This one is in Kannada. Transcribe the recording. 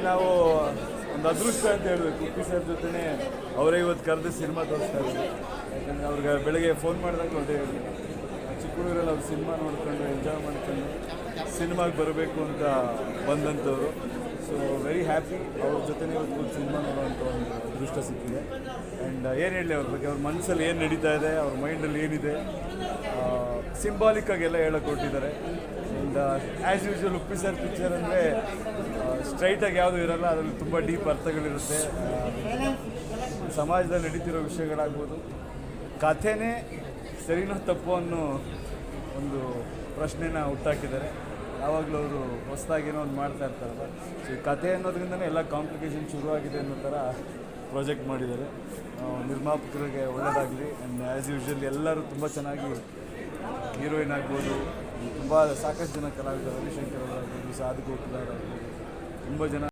ನಾವು ಒಂದು ಅದೃಷ್ಟ ಅಂತ ಹೇಳಬೇಕು. ಉಪ್ಪಿ ಸರ್ ಜೊತೆನೇ ಅವರೇ ಇವತ್ತು ಕರೆದು ಸಿನಿಮಾ ತೋರಿಸ್ತಾ ಇದ್ದಾರೆ. ಯಾಕಂದರೆ ಅವ್ರಿಗೆ ಬೆಳಗ್ಗೆ ಫೋನ್ ಮಾಡಿದಾಗ ಅದೇ ಹೇಳಿದ್ರು, ಚಿಕ್ಕೂರಲ್ಲಿ ಅವ್ರು ಸಿನಿಮಾ ನೋಡ್ಕೊಂಡು ಎಂಜಾಯ್ ಮಾಡ್ಕೊಂಡು ಸಿನಿಮಾಗೆ ಬರಬೇಕು ಅಂತ ಬಂದಂಥವ್ರು. ಸೊ ವೆರಿ ಹ್ಯಾಪಿ ಅವ್ರ ಜೊತೆನೇ ಇವತ್ತು ಸಿನಿಮಾ ನೋಡೋವಂಥ ಒಂದು ಅದೃಷ್ಟ ಸಿಕ್ಕಿದೆ. ಆ್ಯಂಡ್ ಏನು ಹೇಳಲಿ ಅವ್ರ ಬಗ್ಗೆ, ಅವ್ರ ಮನಸ್ಸಲ್ಲಿ ಏನು ನಡೀತಾ ಇದೆ, ಅವ್ರ ಮೈಂಡಲ್ಲಿ ಏನಿದೆ, ಸಿಂಬಾಲಿಕ್ಕಾಗೆಲ್ಲ ಹೇಳೋಕೆ ಕೊಟ್ಟಿದ್ದಾರೆ. And as usual Uppi sir picture ಅಂದರೆ ಸ್ಟ್ರೈಟಾಗಿ ಯಾವುದೂ ಇರೋಲ್ಲ, ಅದರಲ್ಲಿ ತುಂಬ ಡೀಪ್ ಅರ್ಥಗಳಿರುತ್ತೆ. ಸಮಾಜದಲ್ಲಿ ನಡೀತಿರೋ ವಿಷಯಗಳಾಗ್ಬೋದು, ಕಥೆನೇ ಸರಿನೋ ತಪ್ಪು ಅನ್ನೋ ಒಂದು ಪ್ರಶ್ನೆನ ಹುಟ್ಟಾಕಿದ್ದಾರೆ. ಯಾವಾಗಲೂ ಅವರು ಹೊಸದಾಗೇನೋ ಒಂದು ಮಾಡ್ತಾ ಇರ್ತಾರಲ್ಲ, ಸೊ ಈ ಕಥೆ ಅನ್ನೋದ್ರಿಂದನೇ ಎಲ್ಲ ಕಾಂಪ್ಲಿಕೇಶನ್ ಶುರುವಾಗಿದೆ ಅನ್ನೋ ಥರ ಪ್ರಾಜೆಕ್ಟ್ ಮಾಡಿದ್ದಾರೆ. ನಿರ್ಮಾಪಕರಿಗೆ ಒಳ್ಳೆಯದಾಗಲಿ. ಆ್ಯಂಡ್ ಆ್ಯಸ್ ಯೂಶ್ವಲ್ ಎಲ್ಲರೂ ತುಂಬ ಚೆನ್ನಾಗಿ ಹೀರೋಯಿನ್ ಆಗ್ಬೋದು, ತುಂಬ ಸಾಕಷ್ಟು ಜನ ಕಲಾವಿದರು, ರವಿಶಂಕರ್ ಅವರಾಗ್ಬೋದು, ಸಾಧು ಗೋಪಾಲ್ ಅವರಾಗ್ಬೋದು, ತುಂಬ ಜನ